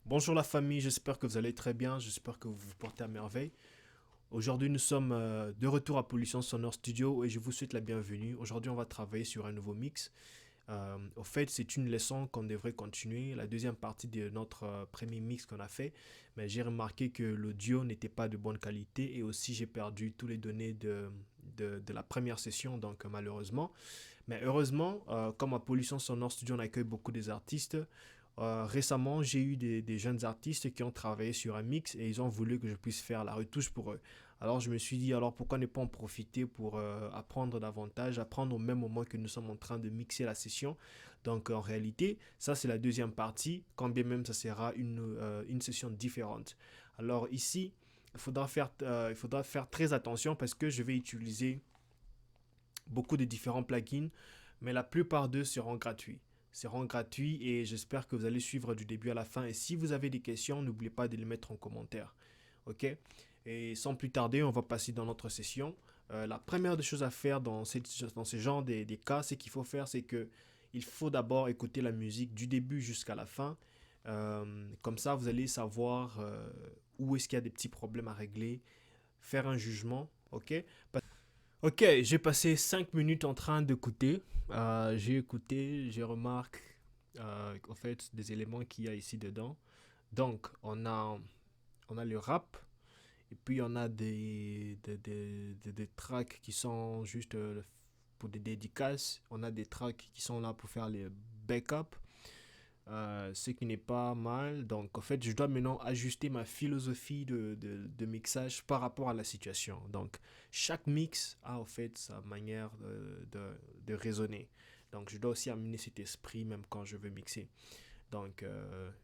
Bonjour la famille, j'espère que vous allez très bien, j'espère que vous vous portez à merveille. Aujourd'hui nous sommes de retour à Pollution Sonore Studio et je vous souhaite la bienvenue. Aujourd'hui on va travailler sur un nouveau mix. Au fait c'est une leçon qu'on devrait continuer, la deuxième partie de notre premier mix qu'on a fait. Mais j'ai remarqué que l'audio n'était pas de bonne qualité et aussi j'ai perdu tous les données de la première session donc malheureusement. Mais heureusement, comme à Pollution Sonore Studio on accueille beaucoup des artistes, récemment, j'ai eu des jeunes artistes qui ont travaillé sur un mix et ils ont voulu que je puisse faire la retouche pour eux. Alors je me suis dit, alors pourquoi ne pas en profiter pour apprendre davantage, apprendre au même moment que nous sommes en train de mixer la session. Donc en réalité, ça c'est la deuxième partie, quand bien même ça sera une session différente. Alors ici, il faudra faire très attention parce que je vais utiliser beaucoup de différents plugins, mais la plupart d'eux seront gratuits. Seront gratuits et j'espère que vous allez suivre du début à la fin. Et si vous avez des questions, n'oubliez pas de les mettre en commentaire. Ok? Et sans plus tarder, on va passer dans notre session. La première des choses à faire dans ce genre des cas, c'est qu'il faut faire, c'est que il faut d'abord écouter la musique du début jusqu'à la fin. Comme ça, vous allez savoir où est-ce qu'il y a des petits problèmes à régler, faire un jugement, ok? Ok, j'ai passé 5 minutes en train d'écouter. J'ai écouté, j'ai remarqué en fait des éléments qu'il y a ici dedans. Donc, on a le rap, et puis on a des tracks qui sont juste pour des dédicaces. On a des tracks qui sont là pour faire les backups, ce qui n'est pas mal. Donc, en fait, je dois maintenant ajuster ma philosophie de mixage par rapport à la situation. Donc, chaque mix a en fait sa manière de raisonner. Donc, je dois aussi amener cet esprit même quand je veux mixer. Donc,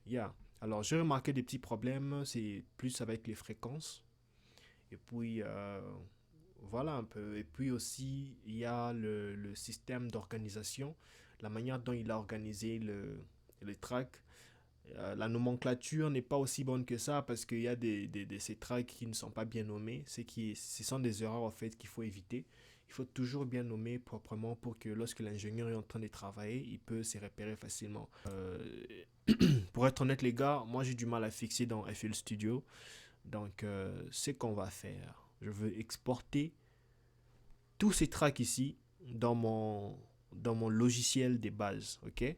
yeah. Alors, j'ai remarqué des petits problèmes. C'est plus avec les fréquences. Et puis, voilà un peu. Et puis aussi, il y a le système d'organisation, la manière dont il a organisé les tracks. La nomenclature n'est pas aussi bonne que ça parce qu'il y a de ces tracks qui ne sont pas bien nommés. Ce sont des erreurs en fait qu'il faut éviter. Il faut toujours bien nommer proprement pour que lorsque l'ingénieur est en train de travailler, il peut se repérer facilement. Pour être honnête les gars, moi j'ai du mal à fixer dans FL Studio. Donc ce qu'on va faire, je veux exporter tous ces tracks ici dans mon logiciel des bases, ok?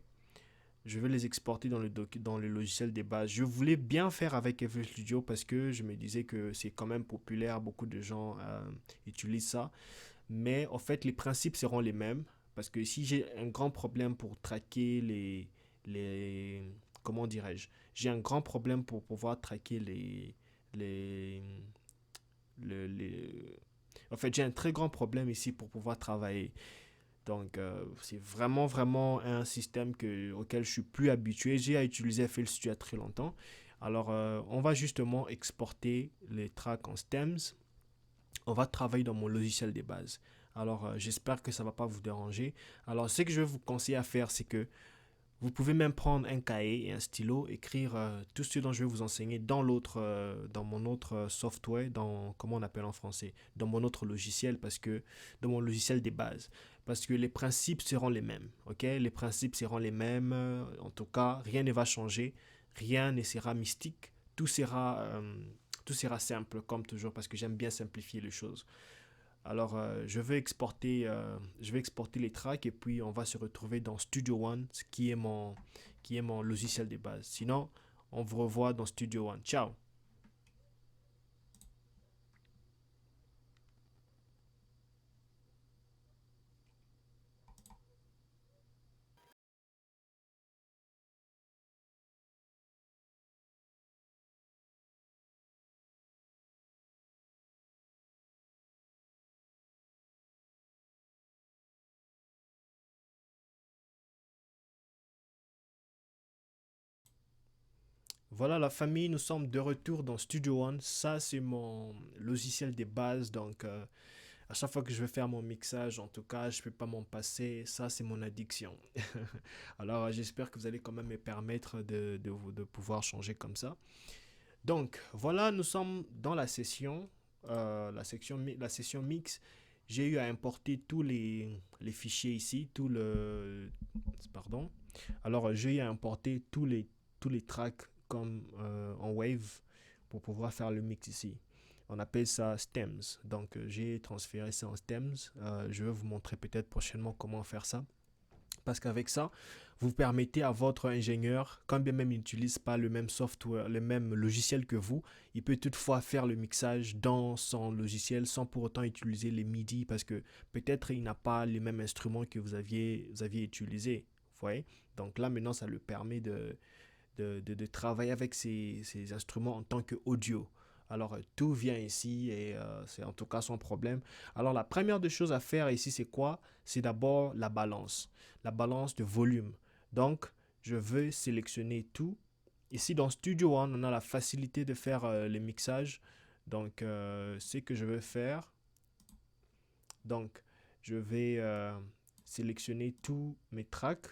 Je vais les exporter dans le logiciel des bases. Je voulais bien faire avec FL Studio parce que je me disais que c'est quand même populaire, beaucoup de gens utilisent ça. Mais en fait, les principes seront les mêmes parce que si j'ai un grand problème pour traquer les comment dirais-je? J'ai un grand problème pour pouvoir traquer les, les... En fait, j'ai un très grand problème ici pour pouvoir travailler. Donc, c'est vraiment, vraiment un système auquel je suis plus habitué. J'ai utilisé FL Studio il y a très longtemps. Alors, on va justement exporter les tracks en stems. On va travailler dans mon logiciel de base. Alors, j'espère que ça ne va pas vous déranger. Alors, ce que je vais vous conseiller à faire, c'est que vous pouvez même prendre un cahier et un stylo, écrire tout ce dont je vais vous enseigner dans mon autre software, dans comment on appelle en français, dans mon autre logiciel, parce que dans mon logiciel des bases, parce que les principes seront les mêmes, ok? Les principes seront les mêmes. En tout cas, rien ne va changer, rien ne sera mystique, tout sera simple comme toujours, parce que j'aime bien simplifier les choses. Alors, je vais exporter les tracks et puis on va se retrouver dans Studio One, qui est mon logiciel de base. Sinon, on vous revoit dans Studio One. Ciao! Voilà la famille, nous sommes de retour dans Studio One. Ça, c'est mon logiciel de base. Donc, à chaque fois que je vais faire mon mixage, en tout cas, je ne peux pas m'en passer. Ça, c'est mon addiction. Alors, j'espère que vous allez quand même me permettre de pouvoir changer comme ça. Donc, voilà, nous sommes dans la session, la session mix. J'ai eu à importer tous les fichiers ici, pardon. Alors, j'ai eu à importer tous les tracks comme en wave pour pouvoir faire le mix ici. On appelle ça stems. Donc j'ai transféré ça en stems. Je vais vous montrer peut-être prochainement comment faire ça. Parce qu'avec ça, vous permettez à votre ingénieur, quand bien même il n'utilise pas le même software, le même logiciel que vous, il peut toutefois faire le mixage dans son logiciel sans pour autant utiliser les MIDI parce que peut-être il n'a pas les mêmes instruments que vous aviez utilisés. Vous voyez? Donc là, maintenant, ça le permet de travailler avec ces instruments en tant qu'audio. Alors, tout vient ici et c'est en tout cas sans problème. Alors, la première des choses à faire ici, c'est quoi? C'est d'abord la balance de volume. Donc, je veux sélectionner tout. Ici, dans Studio One, on a la facilité de faire les mixages. Donc, ce que je veux faire, donc, je vais sélectionner tous mes tracks.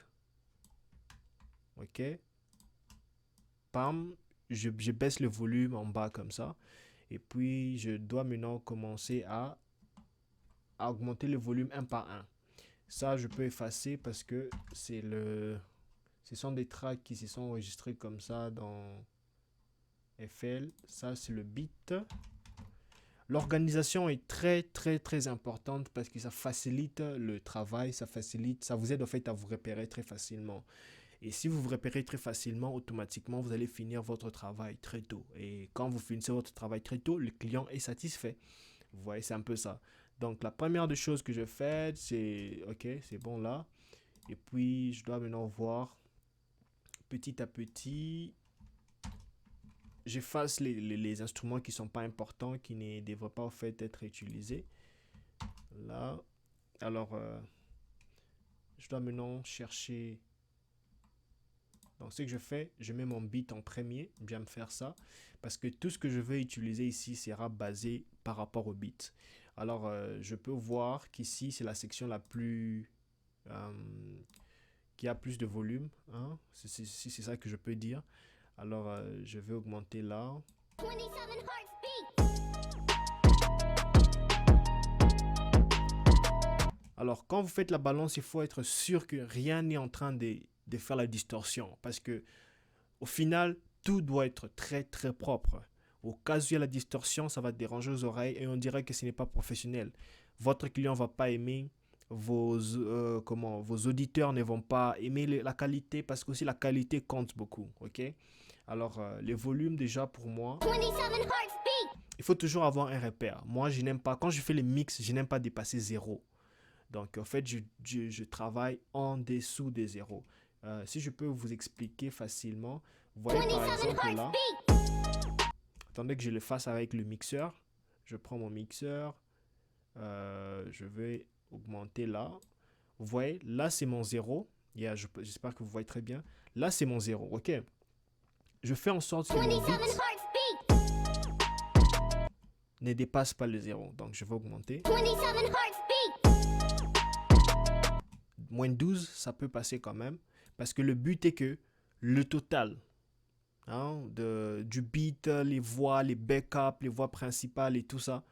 OK. Pam, je baisse le volume en bas comme ça. Et puis, je dois maintenant commencer à augmenter le volume un par un. Ça, je peux effacer parce que ce sont des tracks qui se sont enregistrés comme ça dans FL. Ça, c'est le beat. L'organisation est très importante parce que ça facilite le travail, ça vous aide en fait à vous repérer très facilement. Et si vous vous repérez très facilement, automatiquement, vous allez finir votre travail très tôt. Et quand vous finissez votre travail très tôt, le client est satisfait. Vous voyez, c'est un peu ça. Donc, la première des choses que je fais, c'est, OK, c'est bon là. Et puis, je dois maintenant voir petit à petit, j'efface les instruments qui ne sont pas importants, qui ne devraient pas en fait être utilisés. Là, alors, je dois maintenant chercher. Donc, ce que je fais, je mets mon beat en premier, bien me faire ça, parce que tout ce que je veux utiliser ici sera basé par rapport au beat. Alors, je peux voir qu'ici, c'est la section la plus... qui a plus de volume, hein? C'est ça que je peux dire. Alors, je vais augmenter là. Alors, quand vous faites la balance, il faut être sûr que rien n'est en train de faire la distorsion. Parce que, au final, tout doit être très propre. Au cas où il y a la distorsion, ça va déranger aux oreilles et on dirait que ce n'est pas professionnel. Votre client ne va pas aimer. Vos auditeurs ne vont pas aimer la qualité parce que aussi la qualité compte beaucoup. Ok? Alors, les volumes, déjà, pour moi, il faut toujours avoir un repère. Moi, je n'aime pas, quand je fais les mix, je n'aime pas dépasser 0. Donc, en fait, je travaille en dessous des 0. Si je peux vous expliquer facilement, vous voyez par exemple là, attendez que je le fasse avec le mixeur. Je prends mon mixeur, je vais augmenter là. Vous voyez, là, c'est mon 0. J'espère que vous voyez très bien. Là, c'est mon 0, ok? Je fais en sorte que mon beat ne dépasse pas le 0. Donc, je vais augmenter. Moins 12, ça peut passer quand même. Parce que le but est que le total du beat, les voix, les backups, les voix principales et tout ça,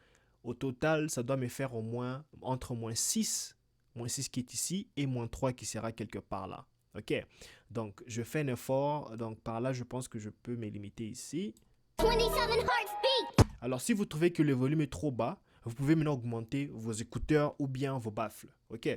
au total, ça doit me faire au moins entre moins 6 qui est ici, et moins 3 qui sera quelque part là. Ok, donc je fais un effort. Donc par là, je pense que je peux me limiter ici. Alors si vous trouvez que le volume est trop bas, vous pouvez maintenant augmenter vos écouteurs ou bien vos baffles. Ok,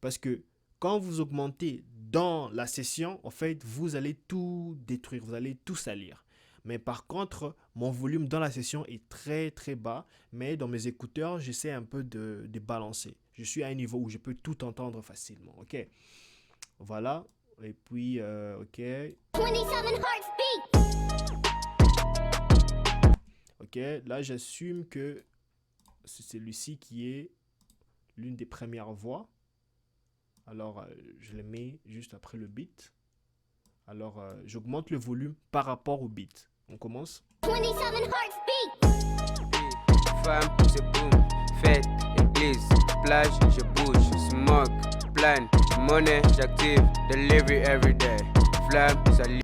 parce que quand vous augmentez dans la session, en fait, vous allez tout détruire, vous allez tout salir. Mais par contre, mon volume dans la session est très bas, mais dans mes écouteurs, j'essaie un peu de balancer. Je suis à un niveau où je peux tout entendre facilement, ok? Voilà, et puis, ok. Ok, là, j'assume que c'est celui-ci qui est l'une des premières voix. Alors, je le mets juste après le beat. Alors, j'augmente le volume par rapport au beat. On commence. 27 Femme, c'est boom, fête, église, plage, je bouge, smoke, plan, monnaie, j'active, delivery every day, flamme, salut.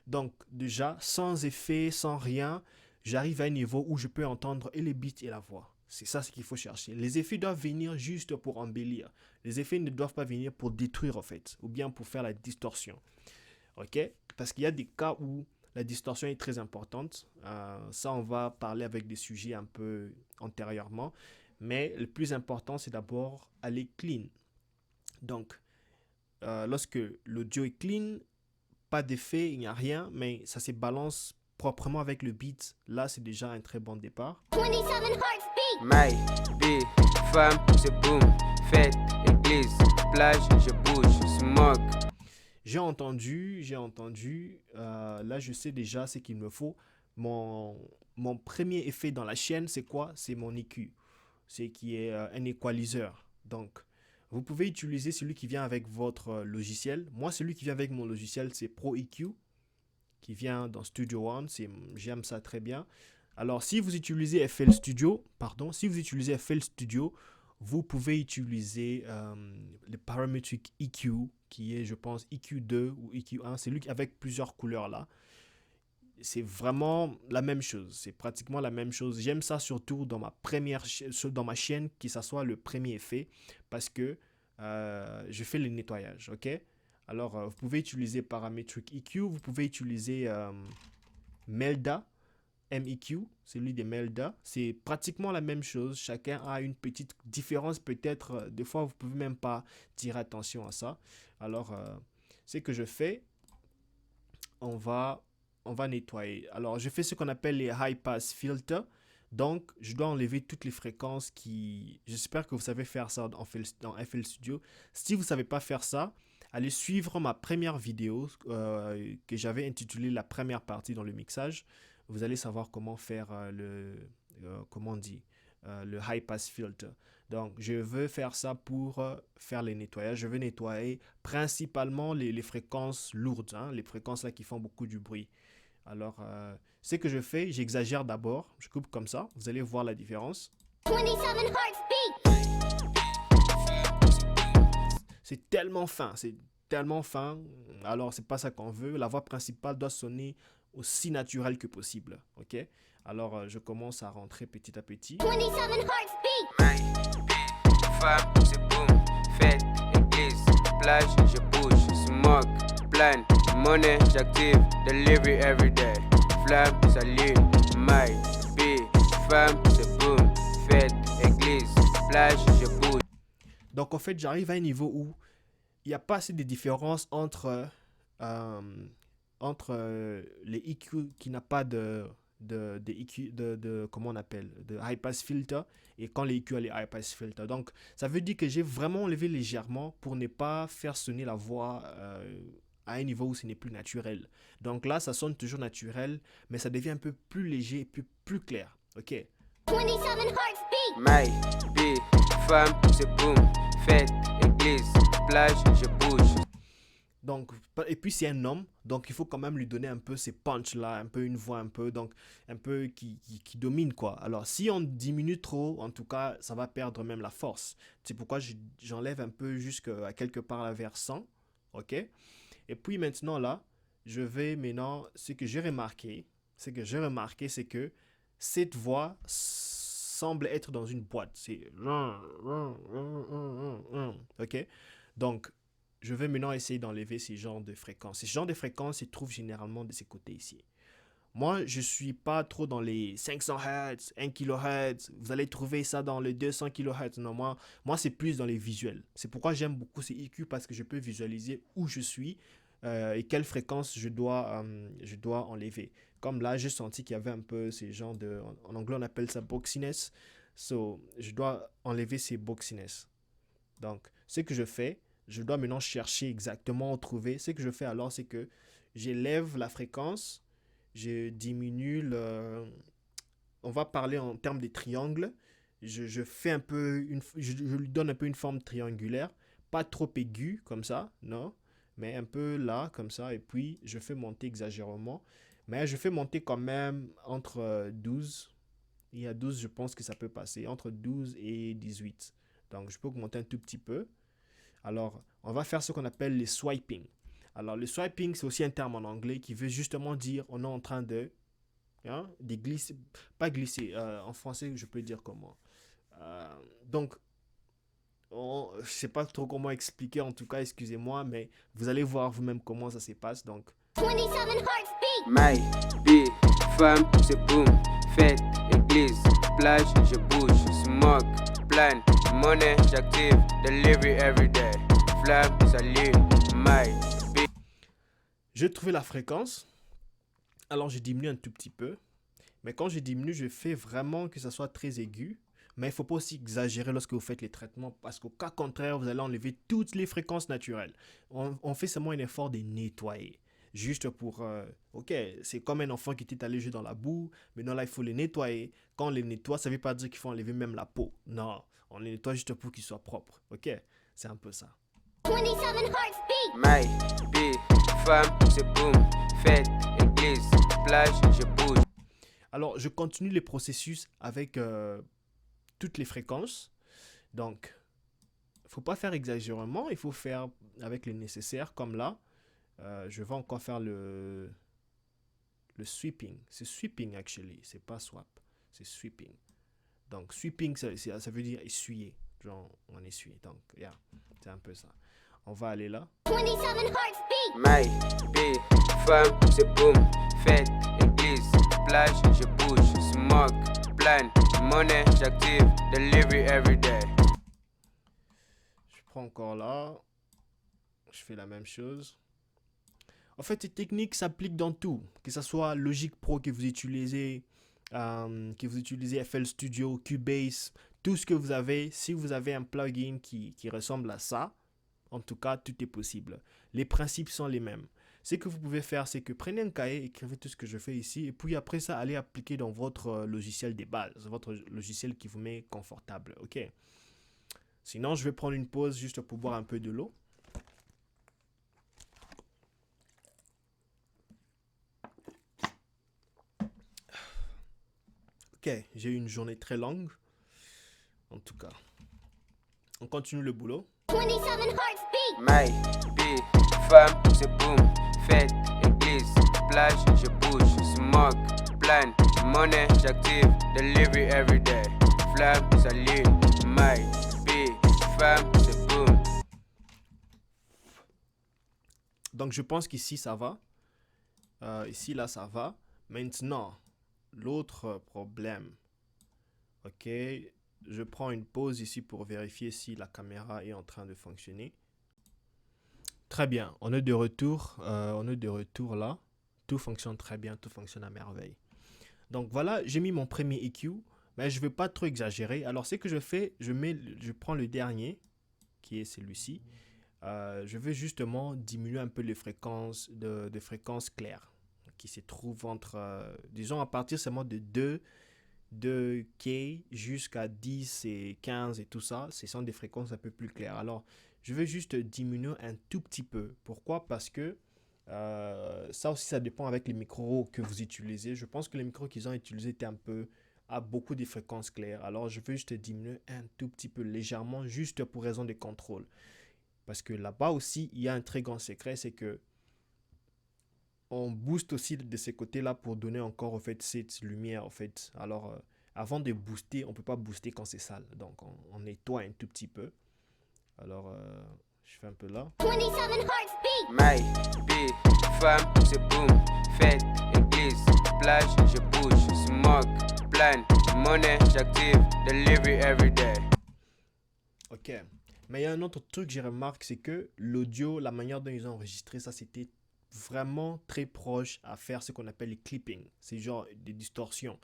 Donc, déjà, sans effet, sans rien, j'arrive à un niveau où je peux entendre et les beats et la voix. C'est ça ce qu'il faut chercher. Les effets doivent venir juste pour embellir. Les effets ne doivent pas venir pour détruire en fait, ou bien pour faire la distorsion. Ok? Parce qu'il y a des cas où la distorsion est très importante. Ça, on va parler avec des sujets un peu antérieurement. Mais le plus important, c'est d'abord aller clean. Donc, lorsque l'audio est clean, pas d'effet, il n'y a rien, mais ça se balance proprement avec le beat. Là, c'est déjà un très bon départ. 27 Hearts Beat. Be, femme, c'est boom. Fête, église, plage, je bouge, smoke. J'ai entendu. Là, je sais déjà ce qu'il me faut. Mon premier effet dans la chaîne, c'est quoi? C'est mon EQ. C'est qui est un equalizer. Donc, vous pouvez utiliser celui qui vient avec votre logiciel. Moi, celui qui vient avec mon logiciel, c'est Pro EQ, qui vient dans Studio One. J'aime ça très bien. Alors, si vous utilisez FL Studio, vous pouvez utiliser le Parametric EQ, qui est, je pense, EQ2 ou EQ1. C'est lui avec plusieurs couleurs là. C'est vraiment la même chose. C'est pratiquement la même chose. J'aime ça surtout dans dans ma chaîne, que ça soit le premier effet, parce que je fais le nettoyage, ok? Alors, vous pouvez utiliser Parametric EQ, vous pouvez utiliser Melda, MEQ, celui des Melda. C'est pratiquement la même chose. Chacun a une petite différence, peut-être. Des fois, vous ne pouvez même pas tirer attention à ça. Alors, ce que je fais, on va nettoyer. Alors, je fais ce qu'on appelle les high pass filters. Donc, je dois enlever toutes les fréquences qui... J'espère que vous savez faire ça dans FL Studio. Si vous ne savez pas faire ça, allez suivre ma première vidéo que j'avais intitulée la première partie dans le mixage. Vous allez savoir comment faire le high pass filter. Donc, je veux faire ça pour faire les nettoyages. Je veux nettoyer principalement les fréquences lourdes, hein, les fréquences là qui font beaucoup du bruit. Alors, ce que je fais, j'exagère d'abord. Je coupe comme ça. Vous allez voir la différence. 27 Hearts Beat. C'est tellement fin. Alors, c'est pas ça qu'on veut. La voix principale doit sonner aussi naturelle que possible. Ok? Alors, je commence à rentrer petit à petit. 27 Hearts Beat. Femme, c'est boom. Fête, église, plage, je bouge, smoke, plan, monnaie, j'active, delivery every day. Flamme, s'allume, maille, be, femme, c'est boom. Fête, église, plage, je bouge. Donc, en fait, j'arrive à un niveau où il n'y a pas assez de différence entre les EQ qui n'a pas de EQ, comment on appelle, de high pass filter, et quand les EQ a les high pass filter. Donc, ça veut dire que j'ai vraiment enlevé légèrement pour ne pas faire sonner la voix à un niveau où ce n'est plus naturel. Donc là, ça sonne toujours naturel, mais ça devient un peu plus léger et plus clair. Ok? 27 Hearts Beat. Maille, be, femme, c'est boom. Fête, église, plage, je bouge. Donc, et puis c'est un homme, donc il faut quand même lui donner un peu ces punch là, un peu une voix un peu, donc un peu qui domine quoi. Alors si on diminue trop, en tout cas, ça va perdre même la force. C'est pourquoi j'enlève un peu jusqu'à quelque part là vers 100, ok? Et puis maintenant là, ce que j'ai remarqué, c'est que cette voix semble être dans une boîte. C'est ok? Donc, je vais maintenant essayer d'enlever ces genres de fréquences. Ces genres de fréquences se trouvent généralement de ces côtés ici. Moi, je ne suis pas trop dans les 500 Hz, 1 kHz. Vous allez trouver ça dans les 200 kHz. Non, moi c'est plus dans les visuels. C'est pourquoi j'aime beaucoup ces EQ, parce que je peux visualiser où je suis et quelle fréquence je dois enlever. Comme là, j'ai senti qu'il y avait un peu ces genres de... En anglais, on appelle ça boxiness. So, je dois enlever ces boxiness. Donc, ce que je fais, je dois maintenant chercher exactement où trouver. Ce que je fais alors, c'est que j'élève la fréquence, je diminue le... On va parler en termes de triangles. Je fais un peu je lui donne un peu une forme triangulaire, pas trop aiguë comme ça, non, mais un peu là comme ça. Et puis je fais monter exagérément, mais je fais monter quand même entre 12. Il y a 12, je pense que ça peut passer entre 12 et 18. Donc je peux augmenter un tout petit peu. Alors, on va faire ce qu'on appelle les swiping. Alors, le swiping, c'est aussi un terme en anglais qui veut justement dire on est en train de glisser, pas glisser, en français, je peux dire comment. Donc, je ne sais pas trop comment expliquer, en tout cas, excusez-moi, mais vous allez voir vous-même comment ça se passe. Donc, 27 Hearts My vie, femme, c'est boom. Fête, église, plage, je bouge. Smoke, plan, monnaie, j'active. Delivery everyday. Flamme, s'allume. My vie. J'ai trouvé la fréquence. Alors, je diminue un tout petit peu. Mais quand je diminue, je fais vraiment que ça soit très aigu. Mais il ne faut pas aussi exagérer lorsque vous faites les traitements parce qu'au cas contraire, vous allez enlever toutes les fréquences naturelles. On fait seulement un effort de nettoyer. Juste pour... ok, c'est comme un enfant qui était allé jouer dans la boue. Maintenant là, il faut les nettoyer. Quand on les nettoie, ça ne veut pas dire qu'il faut enlever même la peau. Non, on les nettoie juste pour qu'ils soient propres. Ok, c'est un peu ça. 27 hearts beat. My vie, femme, c'est boom. Fête, église, plage, je bouge. Alors, je continue les processus avec toutes les fréquences. Donc, il ne faut pas faire exagérément. Il faut faire avec le nécessaire. Comme là, je vais encore faire le sweeping. C'est sweeping, actually. C'est pas swap. C'est sweeping. Donc, sweeping, ça veut dire essuyer. Genre, on essuie. Donc, yeah, c'est un peu ça. On va aller là. 27 hearts beat. My vie, femme, c'est boom. Fête, église, plage, je bouge. Smoke, plan, monnaie, j'active. Delivery everyday. Je prends encore là. Je fais la même chose. En fait, ces techniques s'appliquent dans tout. Que ce soit Logic Pro que vous utilisez, FL Studio, Cubase, tout ce que vous avez. Si vous avez un plugin qui ressemble à ça, en tout cas, tout est possible. Les principes sont les mêmes. Ce que vous pouvez faire, c'est que prenez un cahier, écrivez tout ce que je fais ici, et puis après ça, allez appliquer dans votre logiciel de base, votre logiciel qui vous met confortable. Ok. Sinon, je vais prendre une pause juste pour boire un peu de l'eau. Ok, j'ai eu une journée très longue. En tout cas, on continue le boulot. 27 hearts beat. My vie, femme, c'est boom. Fête, église, plage, je bouge. Smoke, plan, monnaie, j'active. Delivery everyday. Flamme, s'allume. My vie, femme, c'est boom. Donc, je pense qu'ici, ça va. Ici, là, ça va. Maintenant, l'autre problème. Ok, je prends une pause ici pour vérifier si la caméra est en train de fonctionner. Très bien, on est de retour. Là. Tout fonctionne très bien, tout fonctionne à merveille. Donc voilà, j'ai mis mon premier EQ, mais je ne veux pas trop exagérer. Alors ce que je fais, je prends le dernier, qui est celui-ci. Je vais justement diminuer un peu les fréquences de fréquences claires, qui se trouvent entre, disons à partir seulement de 2 K jusqu'à 10 et 15 et tout ça, ce sont des fréquences un peu plus claires. Alors, je vais juste diminuer un tout petit peu. Pourquoi? Parce que ça aussi, ça dépend avec les micros que vous utilisez. Je pense que les micros qu'ils ont utilisés étaient à beaucoup de fréquences claires. Alors, je vais juste diminuer un tout petit peu, légèrement, juste pour raison de contrôle. Parce que là-bas aussi, il y a un très grand secret, c'est que on booste aussi de ces côtés-là pour donner encore, en fait, cette lumière, en fait. Alors, avant de booster, on ne peut pas booster quand c'est sale. Donc, on nettoie un tout petit peu. Alors, je fais un peu là. 27 hearts beat. My vie, femme, c'est boom. Fête, église, plage, je bouge. Smoke, plan, monnaie, j'active. Delivery everyday. Ok. Mais il y a un autre truc que j'ai remarqué, c'est que l'audio, la manière dont ils ont enregistré ça, c'était vraiment très proche à faire ce qu'on appelle les clipping. C'est genre des distorsions.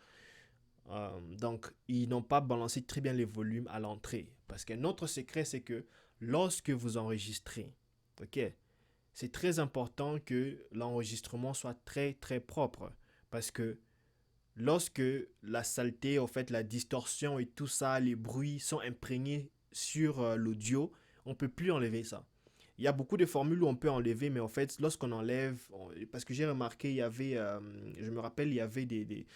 Donc, ils n'ont pas balancé très bien les volumes à l'entrée. Parce qu'un autre secret, c'est que lorsque vous enregistrez, ok, c'est très important que l'enregistrement soit très, très propre. Parce que lorsque la saleté, en fait, la distorsion et tout ça, les bruits sont imprégnés sur l'audio, on ne peut plus enlever ça. Il y a beaucoup de formules où on peut enlever, mais en fait, lorsqu'on enlève, parce que j'ai remarqué, il y avait, je me rappelle, il y avait des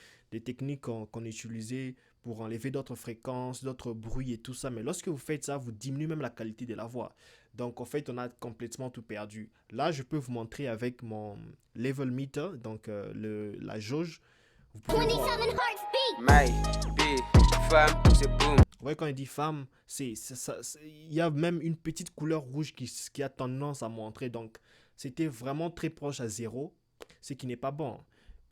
techniques qu'on utilisait pour enlever d'autres fréquences, d'autres bruits et tout ça. Mais lorsque vous faites ça, vous diminuez même la qualité de la voix. Donc, en fait, on a complètement tout perdu. Là, je peux vous montrer avec mon level meter, donc la jauge. Vous pouvez voir. 27 hearts beat. My vie, femme, c'est boom. Ouais, quand il dit femme, il y a même une petite couleur rouge qui a tendance à montrer. Donc, c'était vraiment très proche à 0, ce qui n'est pas bon.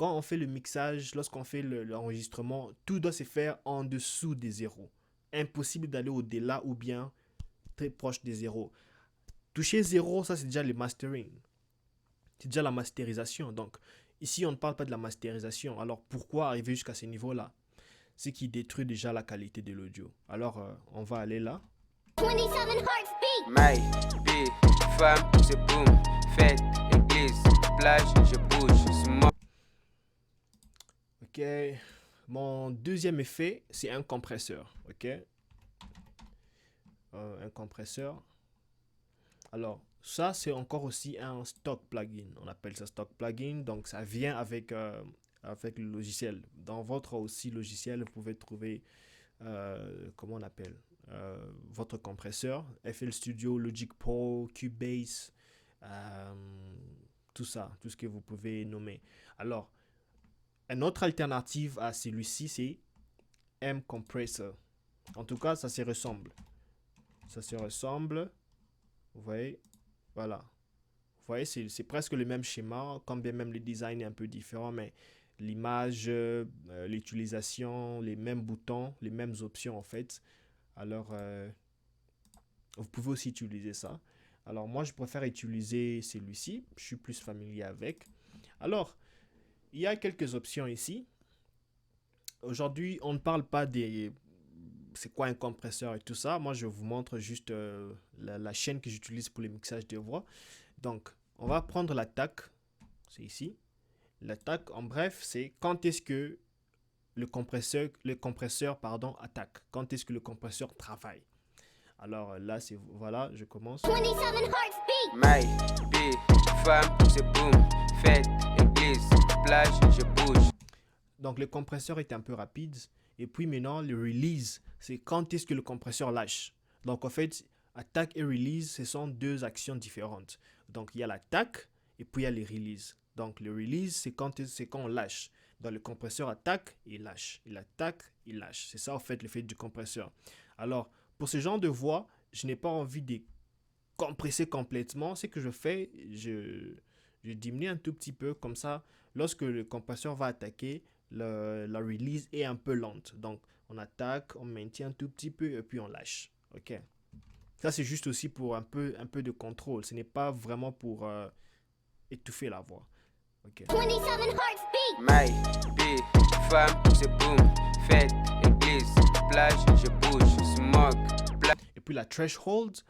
quand on fait le mixage, lorsqu'on fait l'enregistrement, tout doit se faire en dessous des zéros. Impossible d'aller au-delà ou bien très proche des zéros. Toucher zéro, ça c'est déjà le mastering. C'est déjà la masterisation. Donc, ici, on ne parle pas de la masterisation. Alors, pourquoi arriver jusqu'à ce niveau-là? C'est qui détruit déjà la qualité de l'audio. Alors, on va aller là. 27 Hearts Beat. Maille, femme, c'est boom. Fête, église, plage, je bouge, smoke. Ok. Mon deuxième effet, c'est un compresseur. Ok. Un compresseur. Alors, ça, c'est encore aussi un stock plugin. On appelle ça stock plugin. Donc, ça vient avec, avec le logiciel. Dans votre aussi logiciel, vous pouvez trouver, comment on appelle, votre compresseur. FL Studio, Logic Pro, Cubase, tout ça, tout ce que vous pouvez nommer. Alors, une autre alternative à celui-ci, c'est M-Compressor. En tout cas, ça se ressemble. Ça se ressemble. Vous voyez, voilà. Vous voyez, c'est presque le même schéma, quand bien même le design est un peu différent, mais l'image, l'utilisation, les mêmes boutons, les mêmes options en fait. Alors, vous pouvez aussi utiliser ça. Alors, moi, je préfère utiliser celui-ci. Je suis plus familier avec. Alors, il y a quelques options ici. Aujourd'hui, on ne parle pas des... C'est quoi un compresseur et tout ça. Moi, je vous montre juste la chaîne que j'utilise pour le mixage de voix. Donc, on va prendre l'attaque. C'est ici. L'attaque, en bref, c'est quand est-ce que le compresseur attaque. Quand est-ce que le compresseur travaille. Alors là, c'est... Voilà, je commence. 27 Hearts Beat. Maille, femme, c'est boom. Fête, église, plage, je bouge. Donc, le compresseur est un peu rapide. Et puis maintenant, le release, c'est quand est-ce que le compresseur lâche. Donc, en fait, attaque et release, ce sont deux actions différentes. Donc, il y a l'attaque et puis il y a les releases. Donc, le release, c'est quand on lâche. Donc, le compresseur attaque et lâche. Il attaque, il lâche. C'est ça, en fait, le fait du compresseur. Alors, pour ce genre de voix, je n'ai pas envie de compresser complètement. Ce que je fais, je diminue un tout petit peu. Comme ça, lorsque le compresseur va attaquer, la release est un peu lente. Donc, on attaque, on maintient un tout petit peu et puis on lâche. Ok. Ça, c'est juste aussi pour un peu de contrôle. Ce n'est pas vraiment pour étouffer la voix. Ok. 27 Hearts Beat. Maille, femme, c'est boom. Fête, église, plage, je bouge, smoke. Et puis la threshold,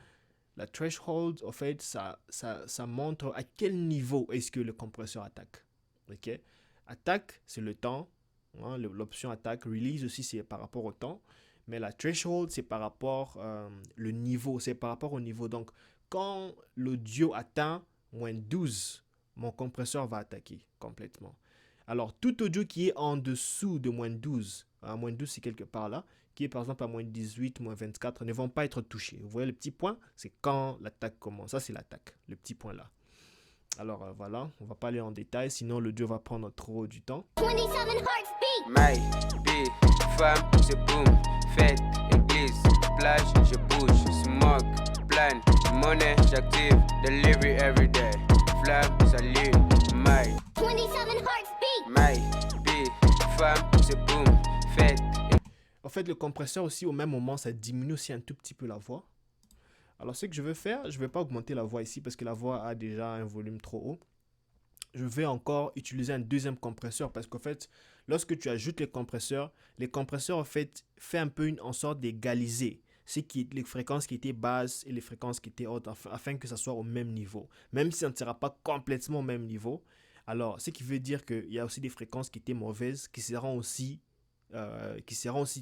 en fait, ça montre à quel niveau est-ce que le compresseur attaque. Ok. Attaque, c'est le temps. Hein, l'option attaque. Release aussi, c'est par rapport au temps. Mais la threshold, c'est par rapport le niveau. C'est par rapport au niveau. Donc, quand l'audio atteint moins 12, mon compresseur va attaquer complètement. Alors, tout audio qui est en dessous de moins 12, moins 12 c'est quelque part là, qui est par exemple à moins 18, moins 24, ne vont pas être touchés. Vous voyez le petit point, c'est quand l'attaque commence. Ça, c'est l'attaque, le petit point là. Alors voilà, on va pas aller en détail, sinon l'audio va prendre trop du temps. 27 Hearts Beat. Maille, femme, c'est boom. Fête, église, plage, je bouge, smoke, plan, monnaie, j'active, delivery every day. Flamme, s'allume, maille. 27 Hearts Beat. Maille, femme, c'est boom. Fête. En fait, le compresseur aussi, au même moment, ça diminue aussi un tout petit peu la voix. Alors, ce que je veux faire, je ne vais pas augmenter la voix ici parce que la voix a déjà un volume trop haut. Je vais encore utiliser un deuxième compresseur parce qu'en fait, lorsque tu ajoutes les compresseurs en fait un peu en sorte d'égaliser les fréquences qui étaient basses et les fréquences qui étaient hautes afin que ça soit au même niveau. Même si ça ne sera pas complètement au même niveau. Alors, ce qui veut dire qu'il y a aussi des fréquences qui étaient mauvaises qui seront aussi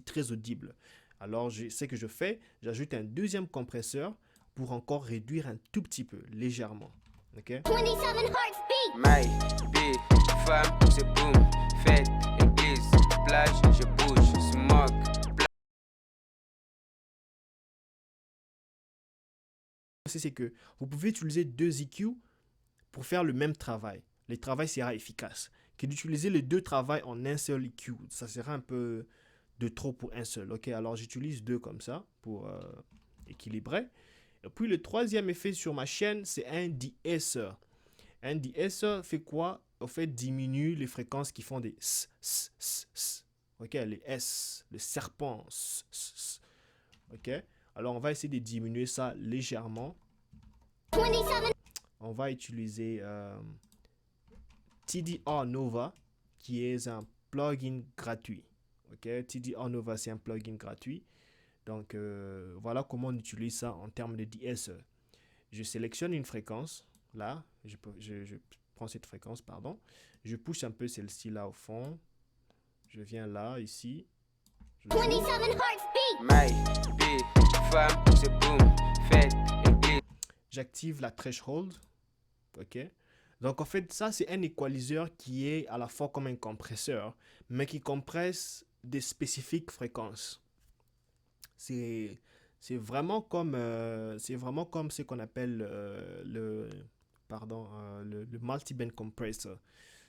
très audibles. Alors, ce que je fais, j'ajoute un deuxième compresseur pour encore réduire un tout petit peu, légèrement. Ok? 27 Hearts Beat. Maille, femme, c'est boom. Fête, église, plage, je bouge, smoke. C'est que vous pouvez utiliser deux EQ pour faire le même travail. Le travail sera efficace. Que d'utiliser les deux travails en un seul EQ, ça sera un peu de trop pour un seul. Ok, alors j'utilise deux comme ça pour équilibrer. Et puis le troisième effet sur ma chaîne, c'est un de-esser. Un de-esser fait quoi? au fait, diminue les fréquences qui font des s, s, s, s. Ok, les S, le serpent. S, s, s. Ok, alors on va essayer de diminuer ça légèrement. 27. On va utiliser TDR Nova, qui est un plugin gratuit. Ok, TDR Nova, c'est un plugin gratuit. Donc, voilà comment on utilise ça en termes de DSE. Je sélectionne une fréquence. Là, je prends cette fréquence, pardon. Je pousse un peu celle-ci là au fond. Je viens là, ici. Je 27 hearts beat. Maille, bille, femme, c'est boom, fête, église. J'active la threshold. Ok. Donc, en fait, ça, c'est un équaliseur qui est à la fois comme un compresseur, mais qui compresse des spécifiques fréquences. C'est vraiment comme ce qu'on appelle le multiband compressor.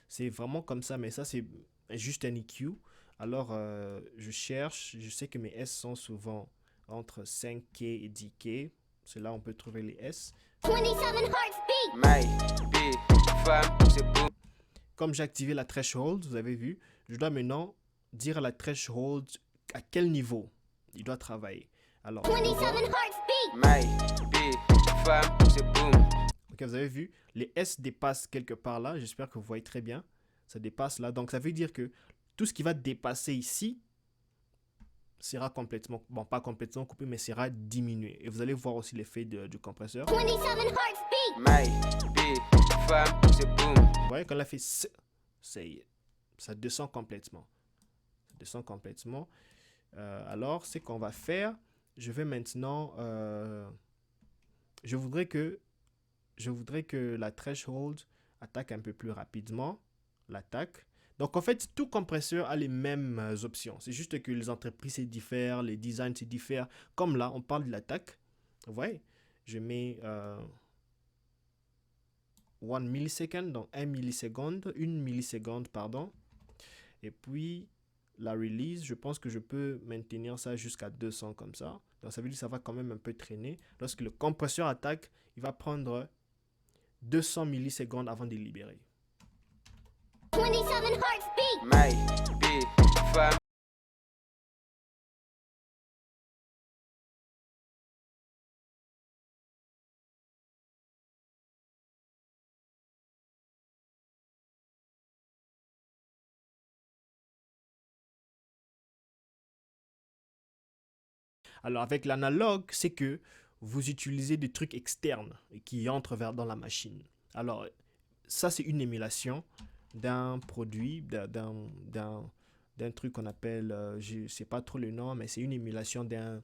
C'est vraiment comme ça, mais ça, c'est juste un EQ. Alors, je cherche, je sais que mes S sont souvent entre 5K et 10K. C'est là où on peut trouver les S. 27 hearts beat. Maille, bille, femme, c'est boom. Comme j'ai activé la threshold, vous avez vu, je dois maintenant dire à la threshold à quel niveau il doit travailler. Alors, 27 hearts beat. Maille, bille, femme, c'est boom. ok, vous avez vu, les S dépassent quelque part là. J'espère que vous voyez très bien. Ça dépasse là. Donc, ça veut dire que tout ce qui va dépasser ici sera complètement, bon, pas complètement coupé, mais sera diminué. Et vous allez voir aussi l'effet du compresseur. 27 hearts beat. Maille, bille, femme, c'est boom. Vous voyez, quand elle a fait ça descend complètement. Ça descend complètement. Alors, ce qu'on va faire, je vais maintenant... je voudrais que la threshold attaque un peu plus rapidement. L'attaque. Donc, en fait, tout compresseur a les mêmes options. C'est juste que les entreprises se diffèrent, les designs se diffèrent. Comme là, on parle de l'attaque. Vous voyez, je mets 1 millisecond, donc 1 milliseconde, 1 milliseconde, pardon. Et puis, la release, je pense que je peux maintenir ça jusqu'à 200 comme ça. Donc, ça veut dire que ça va quand même un peu traîner. Lorsque le compresseur attaque, il va prendre 200 millisecondes avant de libérer. 27 hearts beat. Maille, bille, femme. Alors, avec l'analogue, c'est que vous utilisez des trucs externes qui entrent dans la machine. Alors, ça, c'est une émulation d'un produit, d'un truc qu'on appelle, je ne sais pas trop le nom, mais c'est une émulation en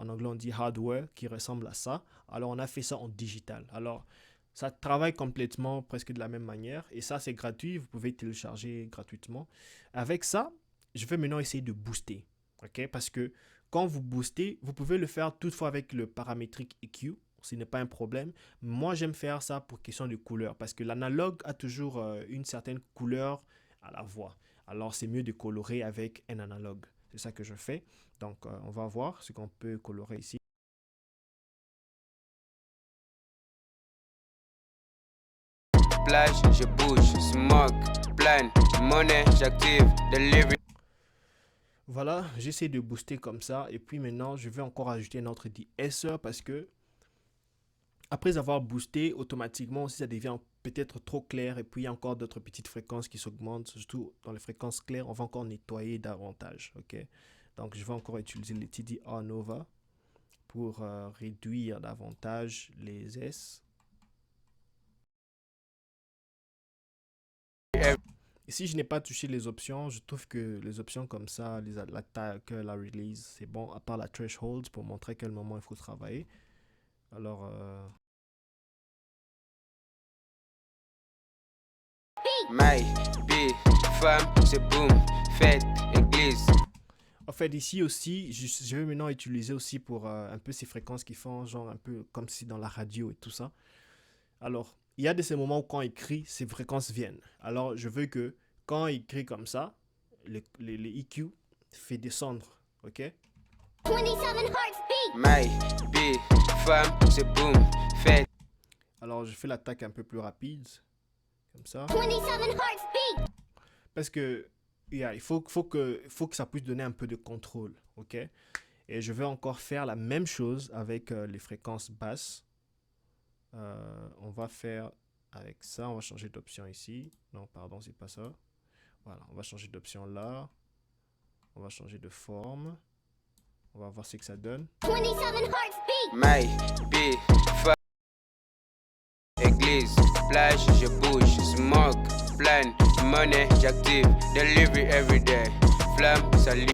anglais on dit hardware, qui ressemble à ça. Alors, on a fait ça en digital. Alors, ça travaille complètement presque de la même manière. Et ça, c'est gratuit. Vous pouvez télécharger gratuitement. Avec ça, je vais maintenant essayer de booster. Okay? Parce que quand vous boostez, vous pouvez le faire toutefois avec le paramétrique EQ. Ce n'est pas un problème. Moi, j'aime faire ça pour question de couleur. Parce que l'analogue a toujours une certaine couleur à la voix. Alors, c'est mieux de colorer avec un analogue. C'est ça que je fais. Donc, on va voir ce qu'on peut colorer ici. Plage, je bouge, smoke, plan, monnaie, j'active, delivery. Voilà, j'essaie de booster comme ça. Et puis maintenant, je vais encore ajouter un autre DSE parce que après avoir boosté, automatiquement aussi, ça devient peut-être trop clair. Et puis, il y a encore d'autres petites fréquences qui s'augmentent. Surtout dans les fréquences claires, on va encore nettoyer davantage. Ok, donc, je vais encore utiliser les TDR Nova pour réduire davantage les S. Ici, je n'ai pas touché les options. Je trouve que les options comme ça, l'attaque, la release, c'est bon, à part la threshold pour montrer à quel moment il faut travailler. Alors, Maille, bille, femme, c'est boom, fête, église. en fait, ici aussi, je vais maintenant utiliser aussi pour un peu ces fréquences qui font genre un peu comme si dans la radio et tout ça. Alors, il y a de ces moments où quand il crie, ces fréquences viennent. Alors, je veux que quand il crie comme ça, les EQ fait descendre, ok? 27 hearts beat. Maille, bille, femme, c'est boom, fête. Alors, je fais l'attaque un peu plus rapide. Comme ça. 27 hearts beat. Parce que il faut que ça puisse donner un peu de contrôle. OK? Et je vais encore faire la même chose avec les fréquences basses. On va faire avec ça. On va changer d'option ici. Non, pardon, c'est pas ça. Voilà, on va changer d'option là. On va changer de forme. On va voir ce que ça donne. 27 hearts beat. May, be, église, plage, je bouge, smoke, plan, money, j'active, delivery everyday, flamme, salut,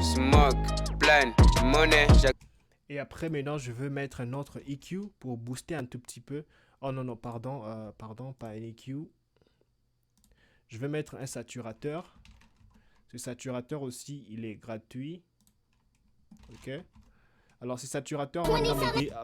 smoke, plan, money, j'active. Et après, maintenant, je veux mettre un autre EQ pour booster un tout petit peu. Oh non, non, pardon, pardon, pas un EQ. Je vais mettre un saturateur. Ce saturateur aussi, il est gratuit. OK. Alors, ce saturateur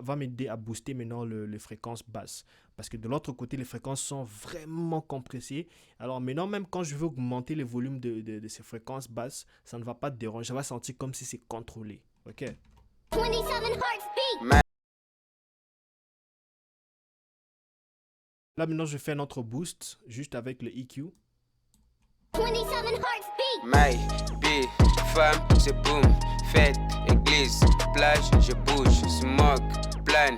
va m'aider à booster maintenant les fréquences basses. Parce que de l'autre côté, les fréquences sont vraiment compressées. Alors maintenant, même quand je veux augmenter le volume de ces fréquences basses, ça ne va pas te déranger. Ça va sentir comme si c'est contrôlé. OK. 27 hearts beat. Là, maintenant, je fais un autre boost, juste avec le EQ. 27 hearts beat. May, be, femme, c'est boom, fête, église, plage, je bouge, smoke, plan,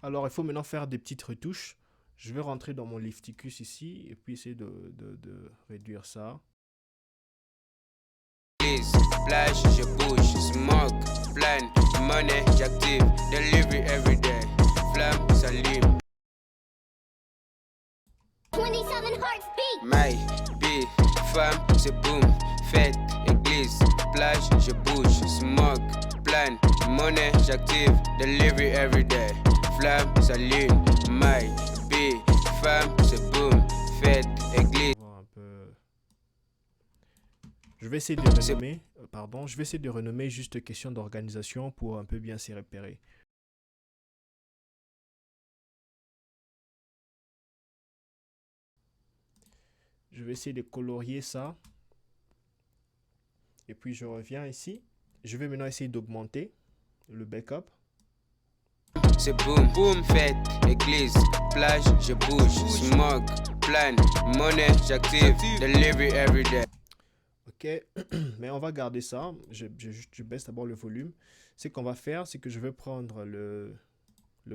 Alors, il faut maintenant faire des petites retouches. Je vais rentrer dans mon Lifticus ici et puis essayer de réduire ça. église, plage, je bouge, smoke, plan, money, j'active, delivery everyday, flamme, s'allume. 27 hearts beat. May, be, femme, c'est boom, fête, église, plage, je bouge, smoke, plan, money, j'active, delivery everyday, flamme, s'allume. May, be, femme, c'est boom, fête, église. Voir un peu. Je vais essayer de renommer. Pardon, je vais essayer de renommer juste question d'organisation pour un peu bien s'y repérer. Je vais essayer de colorier ça. Et puis je reviens ici. Je vais maintenant essayer d'augmenter le backup. C'est boom, boom, fête, église, plage, je bouge, smoke, plan, money, j'active, delivery everyday. Ok, mais on va garder ça. Je baisse d'abord le volume. Ce qu'on va faire, c'est que je vais prendre le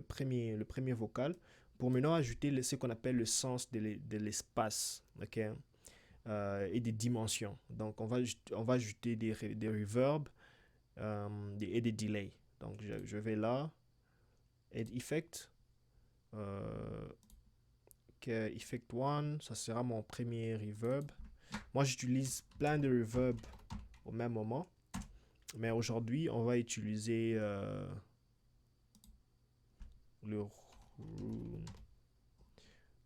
premier vocal pour maintenant ajouter ce qu'on appelle le sens de l'espace, ok, et des dimensions. Donc, on va ajouter des reverbs et des delays. Donc, je vais là, Add Effect, ok, Effect 1, ça sera mon premier reverb. Moi, j'utilise plein de reverb au même moment. Mais aujourd'hui, on va utiliser le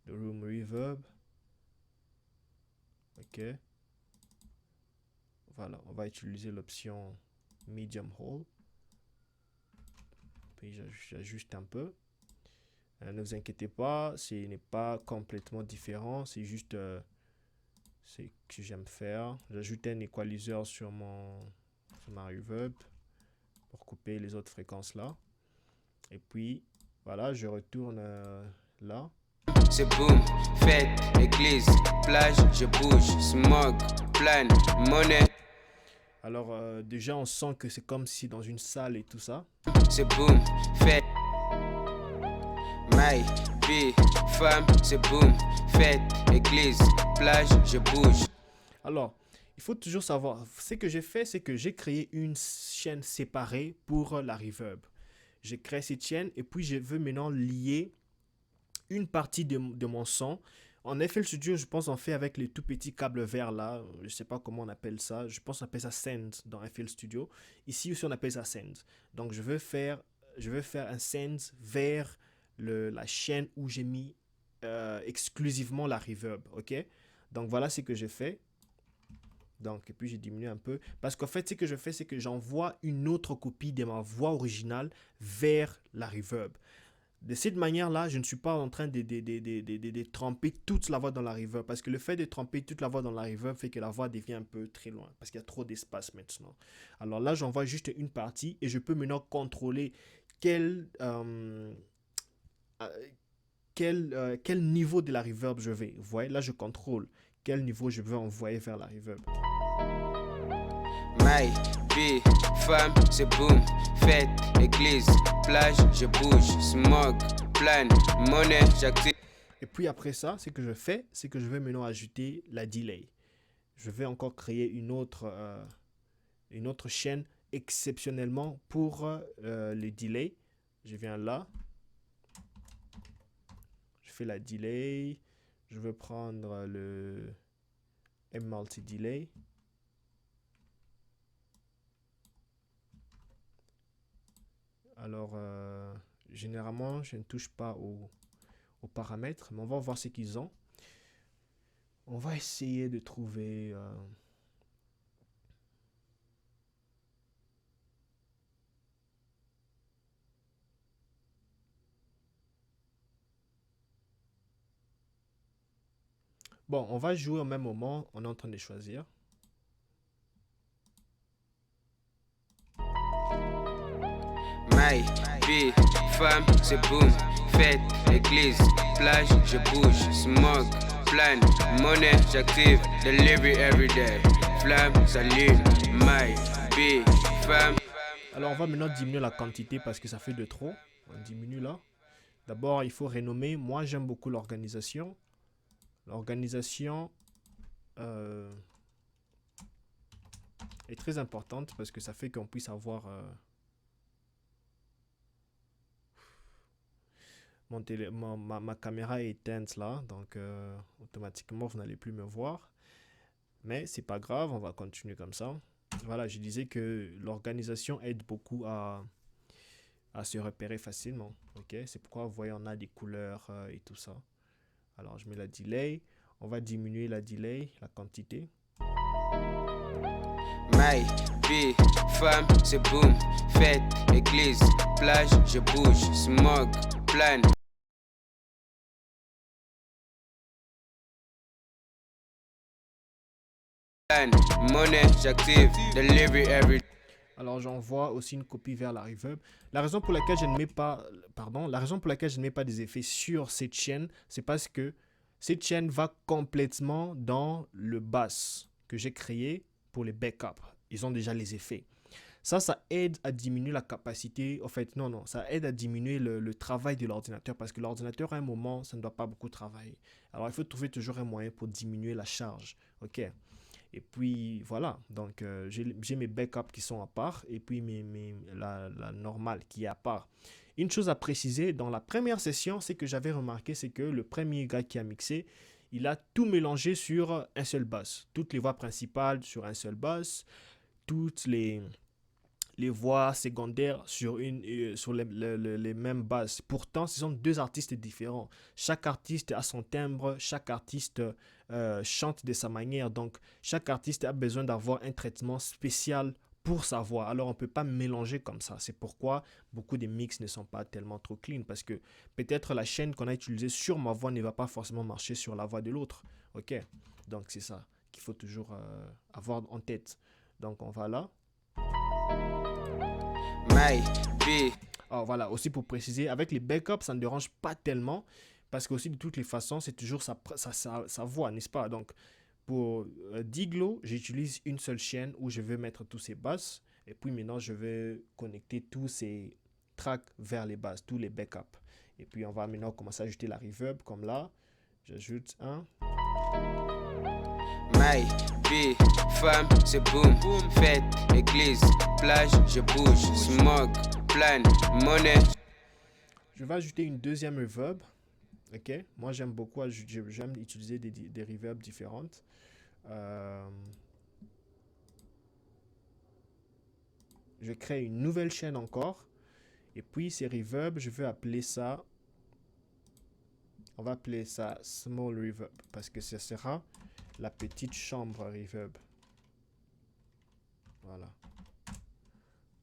room reverb. OK. Voilà, on va utiliser l'option medium hall. Puis j'ajuste un peu. Ne vous inquiétez pas, ce n'est pas complètement différent. C'est juste ce que j'aime faire. J'ajoute un equalizer sur ma reverb pour couper les autres fréquences là. Et puis voilà, je retourne là. C'est boom, fête, église, plage, je bouge, smoke, plan, money. Alors déjà on sent que c'est comme si dans une salle et tout ça. C'est boom, fête. May, be, femme, c'est boom, fête, église, plage, je bouge. Alors, il faut toujours savoir, ce que j'ai fait, c'est que j'ai créé une chaîne séparée pour la reverb. J'ai créé cette chaîne et puis je veux maintenant lier une partie de mon son. En FL Studio, je pense on fait avec les tout petits câbles verts là. Je ne sais pas comment on appelle ça. Je pense qu'on appelle ça send dans FL Studio. Ici aussi, on appelle ça send. Donc, je veux faire un send vers la chaîne où j'ai mis exclusivement la reverb. OK? Donc, voilà ce que j'ai fait. Donc, et puis j'ai diminué un peu. Parce qu'en fait, ce que je fais, c'est que j'envoie une autre copie de ma voix originale vers la reverb. De cette manière-là, je ne suis pas en train de tremper toute la voix dans la reverb. Parce que le fait de tremper toute la voix dans la reverb fait que la voix devient un peu très loin. Parce qu'il y a trop d'espace maintenant. Alors là, j'envoie juste une partie et je peux maintenant contrôler quel, quel niveau de la reverb je vais. Vous voyez, là, je contrôle quel niveau je veux envoyer vers la reverb. My vie, femme, c'est boom, fête, église, plage, je bouge, smog, plan, monnaie, j'active. Et puis après ça, ce que je fais, c'est que je vais maintenant ajouter la delay. Je vais encore créer une autre chaîne exceptionnellement pour les delays. Je viens là. Je fais la delay. Je vais prendre le M-Multi-Delay. Alors, généralement, je ne touche pas aux paramètres, mais on va voir ce qu'ils ont. On va essayer de trouver... Bon, on va jouer au même moment, on est en train de choisir. My vie, femme, c'est boom, fête, église, plage, je bouge, smog, plan, monnaie, j'active, delivery everyday, flamme, s'allume, my vie, femme. Alors, on va maintenant diminuer la quantité parce que ça fait de trop. On diminue là. D'abord, il faut renommer. Moi, j'aime beaucoup l'organisation. L'organisation est très importante parce que ça fait qu'on puisse avoir... ma caméra est éteinte là, donc automatiquement, vous n'allez plus me voir. Mais c'est pas grave, on va continuer comme ça. Voilà, je disais que l'organisation aide beaucoup à se repérer facilement. Ok, c'est pourquoi vous voyez on a des couleurs et tout ça. Alors je mets la delay, on va diminuer la delay, la quantité. My vie, femme, c'est boom, fête, église, plage, je bouge, smog, plan. Monnaie, j'active, delivery every. Alors j'envoie aussi une copie vers la reverb. La raison pour laquelle je ne mets pas, la raison pour laquelle je ne mets pas des effets sur cette chaîne, c'est parce que cette chaîne va complètement dans le bass que j'ai créé pour les backups. Ils ont déjà les effets. Ça aide à diminuer la capacité. En fait, non, ça aide à diminuer le travail de l'ordinateur parce que l'ordinateur, à un moment, ça ne doit pas beaucoup travailler. Alors, il faut trouver toujours un moyen pour diminuer la charge. OK. Et puis, voilà. Donc, j'ai mes backups qui sont à part et puis la normale qui est à part. Une chose à préciser, dans la première session, c'est que j'avais remarqué, c'est que le premier gars qui a mixé, il a tout mélangé sur un seul bass. Toutes les voix principales sur un seul bass, toutes les voix secondaires sur les mêmes bases. Pourtant, ce sont deux artistes différents. Chaque artiste a son timbre, chaque artiste chante de sa manière. Donc, chaque artiste a besoin d'avoir un traitement spécial pour sa voix. Alors, on ne peut pas mélanger comme ça. C'est pourquoi beaucoup de mix ne sont pas tellement trop clean. Parce que peut-être la chaîne qu'on a utilisée sur ma voix ne va pas forcément marcher sur la voix de l'autre. OK? Donc, c'est ça qu'il faut toujours avoir en tête. Donc, on va là. My vie. Alors voilà, aussi pour préciser, avec les backups, ça ne dérange pas tellement parce que aussi de toutes les façons, c'est toujours sa voix, n'est-ce pas? Donc pour Diglo, j'utilise une seule chaîne où je vais mettre tous ces basses et puis maintenant je vais connecter tous ces tracks vers les basses, tous les backups. Et puis on va maintenant commencer à ajouter la reverb comme là. J'ajoute un. My vie, femme, c'est boom, fête, église, plage, je bouge, smog, plan, monnaie. Je vais ajouter une deuxième reverb. Ok, moi j'aime beaucoup, j'aime utiliser des reverbs différentes. Je crée une nouvelle chaîne encore. Et puis ces reverbs, je vais appeler ça. On va appeler ça Small Reverb parce que ce sera la petite chambre reverb. Voilà.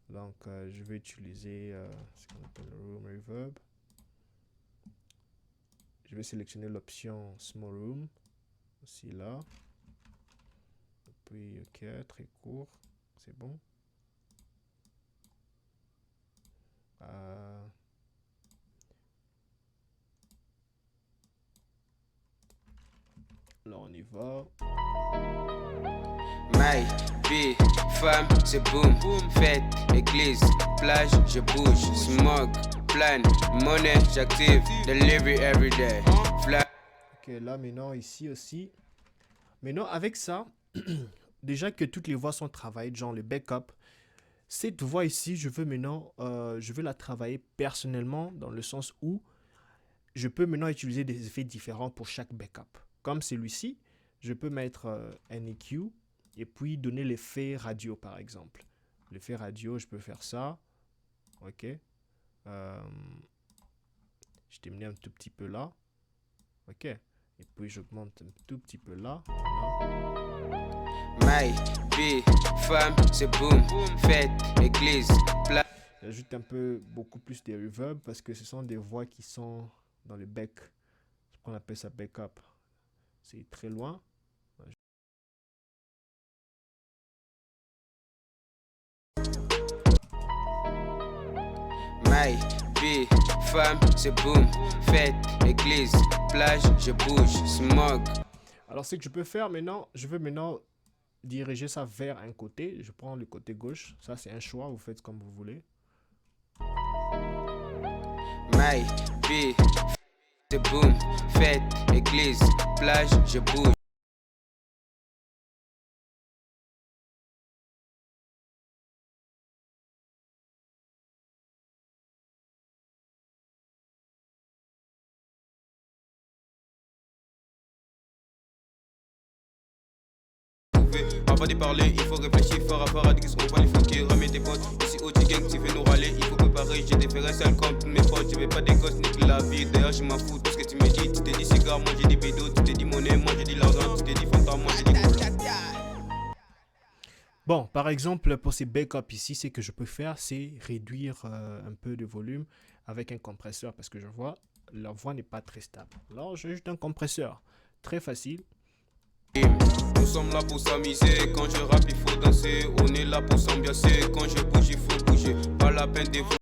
Donc je vais utiliser ce qu'on appelle Room Reverb. Je vais sélectionner l'option Small Room. Aussi là. Et puis ok, très court. C'est bon. Là, on y va. My vie, femme, c'est boom. Fête, église, plage, je bouge. Smog, plan, monnaie, j'active. Delivery every day. Fly. Ok, là maintenant ici aussi. Maintenant avec ça, déjà que toutes les voix sont travaillées, genre le backup, cette voix ici, je veux maintenant, je veux la travailler personnellement dans le sens où je peux maintenant utiliser des effets différents pour chaque backup. Comme celui-ci, je peux mettre un EQ et puis donner l'effet radio par exemple. L'effet radio, je peux faire ça. Ok. Je t'ai mis un tout petit peu là. Ok. Et puis j'augmente un tout petit peu là. My vie, femme, c'est boom. Fête, église, plage. J'ajoute un peu beaucoup plus de reverb parce que ce sont des voix qui sont dans le bec. Ce qu'on appelle ça backup. C'est très loin. My vie, femme, c'est boom. Fête, église, plage, je bouge. Smog. Alors ce que je peux faire maintenant, je veux maintenant diriger ça vers un côté. Je prends le côté gauche. Ça c'est un choix, vous faites comme vous voulez. My vie, c'est boom. Fête, église, plage, je bouge. Avant de parler, il faut réfléchir fort à paradoxe. On voit les faux qui remettent des potes. Ici au gang, tu veux nous râler. Il faut préparer, j'ai des ferrets sales comme tous mes potes. Je vais pas des gosses, nique la vie. D'ailleurs, je m'en fous tout ce que tu me dis. Tu t'es dit cigare, moi j'ai dit bédo. Tu t'es dit monnaie, moi j'ai dit l'argent. Tu t'es dit fantôme, moi j'ai dit couleur. Bon, par exemple, pour ces backups ici, ce que je peux faire, c'est réduire un peu de volume avec un compresseur parce que je vois, la voix n'est pas très stable. Alors, j'ajoute un compresseur. Très facile. Nous sommes là pour s'amuser. Quand je rappe, il faut danser. On est là pour s'ambiancer. Quand je bouge, il faut bouger. Pas la peine de vous.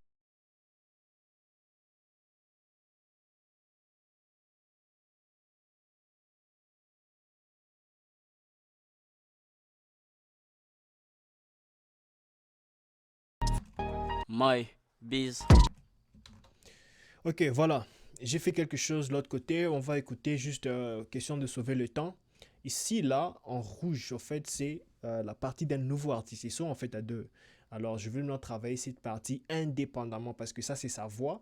My biz. Ok, voilà. J'ai fait quelque chose de l'autre côté. On va écouter juste question de sauver le temps. Ici, là, en rouge, en fait, c'est la partie d'un nouveau artiste. Ils sont en fait à deux. Alors, je vais maintenant travailler cette partie indépendamment parce que ça, c'est sa voix.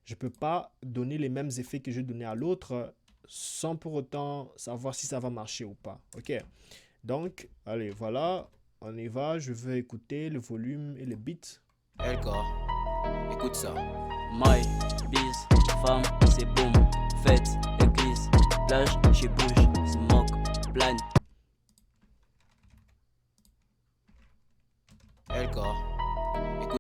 Je ne peux pas donner les mêmes effets que je donnais à l'autre sans pour autant savoir si ça va marcher ou pas. Ok. Donc, allez, voilà. On y va. Je veux écouter le volume et le beat. Elka, écoute ça. My biz. Femme, c'est boom. Fête, église, plage, je bouge. Smoke, plan. Elka, écoute.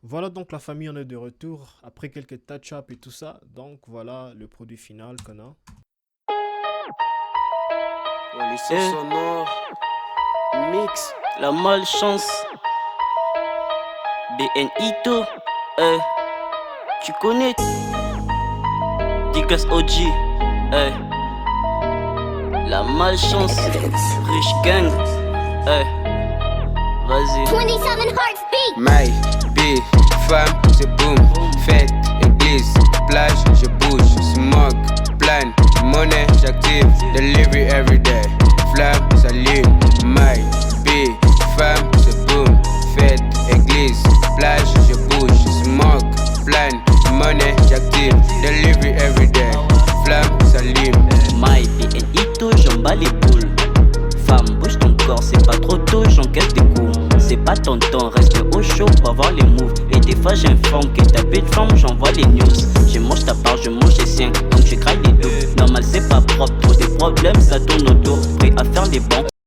Voilà donc la famille, on est de retour après quelques touch-up et tout ça. Donc voilà le produit final qu'on a. On les sons sonores. Mix. La malchance. BNITO. Tu connais. Dicas OG. La malchance. Rich gang. Vas-y. 27 Hearts Beat. My vie, femme, c'est boom. Fête, église, plage, je bouge. Smog, plan, monnaie, j'active. Delivery every day. Flamme, s'allume. My vie, femme, c'est boom. Fête, église, plage, je bouge. Smog, plan, monnaie, j'active. Delivery every day. Flamme, s'allume. My BNITO, j'en bats les boules. Femme, bouge ton corps, c'est pas trop tôt, j'encaisse des coups. C'est pas ton temps, reste au chaud pour voir les moves. Et des fois j'informe que ta belle femme, j'envoie les news. Je mange ta part, je mange les siens, donc je craille les deux. Normal c'est pas propre, trop de problèmes ça tourne autour. Prêt à faire les bons.